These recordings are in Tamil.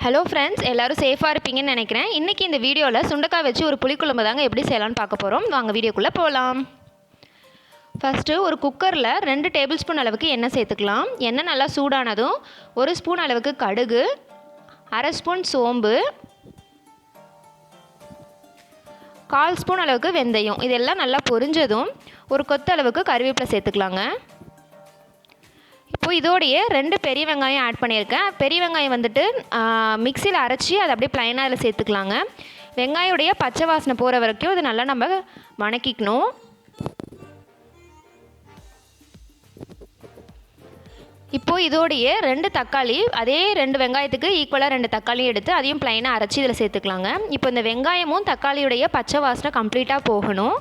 ஹலோ ஃப்ரெண்ட்ஸ், எல்லோரும் சேஃபாக இருப்பீங்கன்னு நினைக்கிறேன். இன்றைக்கி இந்த வீடியோவில் சுண்டக்காய் வச்சு ஒரு புளிக்குழம்பு தாங்க எப்படி செய்யலான்னு பார்க்க போகிறோம். வாங்க வீடியோக்குள்ளே போகலாம். ஃபஸ்ட்டு ஒரு குக்கரில் 2 டேபிள் ஸ்பூன் அளவுக்கு எண்ணெய் சேர்த்துக்கலாம். எண்ணெய் நல்லா சூடானதும் 1 ஸ்பூன் அளவுக்கு கடுகு, 1/2 ஸ்பூன் சோம்பு, 1/4 ஸ்பூன் அளவுக்கு வெந்தயம், இதெல்லாம் நல்லா பொரிஞ்சதும் ஒரு கொத்து அளவுக்கு கறிவேப்பிலை சேர்த்துக்கலாங்க. இப்போது இதோடைய 2 பெரிய வெங்காயம் ஆட் பண்ணியிருக்கேன். பெரிய வெங்காயம் வந்துட்டு மிக்சியில் அரைச்சி அதை அப்படியே ப்ளைனாக அதில் சேர்த்துக்கலாங்க. வெங்காயோடைய பச்சை வாசனை போகிற வரைக்கும் அது நல்லா நம்ம வணக்கிக்கணும். இப்போது இதோடைய 2 தக்காளி, அதே 2 வெங்காயத்துக்கு ஈக்குவலாக 2 தக்காளி எடுத்து அதையும் ப்ளைனாக அரைச்சி இதில் சேர்த்துக்கலாங்க. இப்போ இந்த வெங்காயமும் தக்காளியுடைய பச்சை வாசனை கம்ப்ளீட்டாக போகணும்.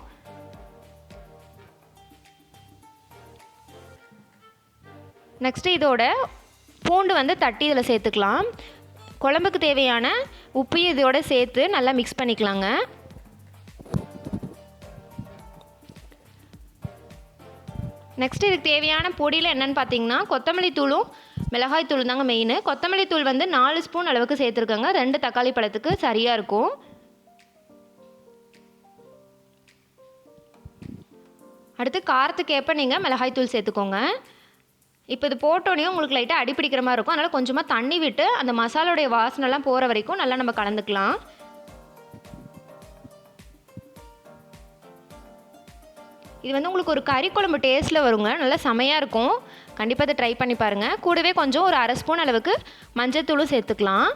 நெக்ஸ்ட்டு இதோட பூண்டு வந்து தட்டி இதில் சேர்த்துக்கலாம். குழம்புக்கு தேவையான உப்பையும் இதோட சேர்த்து நல்லா மிக்ஸ் பண்ணிக்கலாங்க. நெக்ஸ்ட்டு இதுக்கு தேவையான பொடியில் என்னென்னு பார்த்தீங்கன்னா கொத்தமல்லி தூளும் மிளகாய் தூள் தாங்க மெயின். கொத்தமல்லி தூள் வந்து 4 ஸ்பூன் அளவுக்கு சேர்த்துருக்கோங்க. 2 தக்காளி பழத்துக்கு சரியாக இருக்கும். அடுத்து காரத்துக்கு ஏற்ப நீங்கள் மிளகாய் தூள் சேர்த்துக்கோங்க. இப்போ இது போட்டோன்னே உங்களுக்கு லைட்டாக அடிப்பிடிக்கிற மாதிரி இருக்கும். அதனால் கொஞ்சமாக தண்ணி விட்டு அந்த மசாலோடைய வாசனைலாம் போகிற வரைக்கும் நல்லா நம்ம கலந்துக்கலாம். இது வந்து உங்களுக்கு ஒரு கறி குழம்பு டேஸ்ட்டில் வருங்க. நல்லா செமையாக இருக்கும். கண்டிப்பாக அதை ட்ரை பண்ணி பாருங்கள். கூடவே கொஞ்சம் ஒரு 1/2 ஸ்பூன் அளவுக்கு மஞ்சள்தூளும் சேர்த்துக்கலாம்.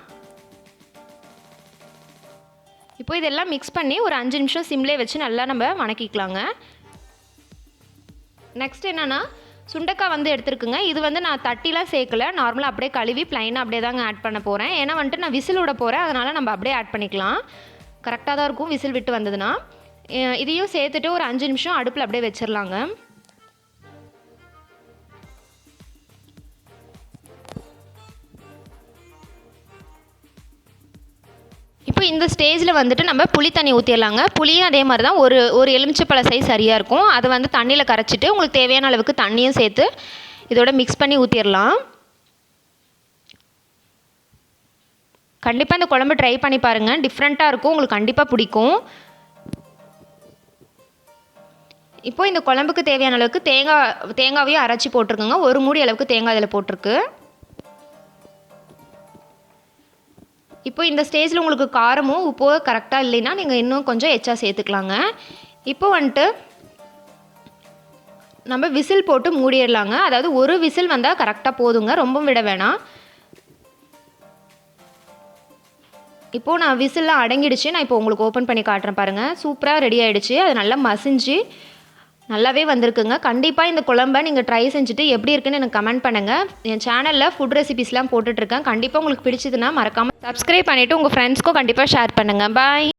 இப்போ இதெல்லாம் மிக்ஸ் பண்ணி ஒரு 5 நிமிஷம் சிம்லேயே வச்சு நல்லா நம்ம வணக்கிக்கலாங்க. நெக்ஸ்ட் என்னென்னா சுண்டக்காய் வந்து எடுத்துருக்குங்க. இது வந்து நான் தட்டிலாம் சேர்க்கல, நார்மலாக அப்படியே கழுவி ப்ளைனாக அப்படியே தாங்க ஆட் பண்ண போகிறேன். ஏன்னா வந்துட்டு நான் விசில் விட போகிறேன், அதனால் நம்ம அப்படியே ஆட் பண்ணிக்கலாம். கரெக்டாக தான் இருக்கும் விசில் விட்டு வந்ததுன்னா. இதையும் சேர்த்துட்டு ஒரு 5 நிமிஷம் அடுப்பில் அப்படியே வச்சிடலாங்க. இப்போ இந்த ஸ்டேஜில் வந்துட்டு நம்ம புளி தண்ணி ஊற்றிடலாங்க. புளியும் அதே மாதிரி தான் ஒரு எலுமிச்சைப்பழ சைஸ் சரியாக இருக்கும். அதை வந்து தண்ணியில் கரைச்சிட்டு உங்களுக்கு தேவையான அளவுக்கு தண்ணியும் சேர்த்து இதோட மிக்ஸ் பண்ணி ஊற்றிடலாம். கண்டிப்பாக இந்த குழம்பு ட்ரை பண்ணி பாருங்கள். டிஃப்ரெண்ட்டாக இருக்கும், உங்களுக்கு கண்டிப்பாக பிடிக்கும். இப்போது இந்த குழம்புக்கு தேவையான அளவுக்கு தேங்காவையும் அரைச்சி போட்டிருக்குங்க. 1 மூடி அளவுக்கு தேங்காய் இதில் போட்டிருக்கு. இப்போ இந்த ஸ்டேஜில் உங்களுக்கு காரமும் உப்போ கரெக்டாக இல்லைன்னா நீங்கள் இன்னும் கொஞ்சம் எச்சா சேர்த்துக்கலாங்க. இப்போ வந்துட்டு நம்ம விசில் போட்டு மூடிடலாங்க. அதாவது ஒரு விசில் வந்தால் கரெக்டாக போதுங்க, ரொம்ப விட வேணாம். இப்போது நான் விசில்லாம் அடங்கிடுச்சு. நான் இப்போ உங்களுக்கு ஓப்பன் பண்ணி காட்டுறேன் பாருங்கள். சூப்பராக ரெடி ஆகிடுச்சு. அது நல்லா மசிஞ்சு நல்லாவே வந்திருக்குங்க. கண்டிப்பாக இந்த குழம்பை நீங்கள் ட்ரை செஞ்சுட்டு எப்படி இருக்குன்னு எனக்கு கமெண்ட் பண்ணுங்கள். என் சேனலில் ஃபுட் ரெசிபிஸ்லாம் போட்டுட்ருக்கேன். கண்டிப்பாக உங்களுக்கு பிடிச்சதுன்னா மறக்காமல் சப்ஸ்கிரைப் பண்ணிவிட்டு உங்கள் ஃப்ரெண்ட்ஸ்க்கும் கண்டிப்பாக ஷேர் பண்ணுங்கள். பாய்.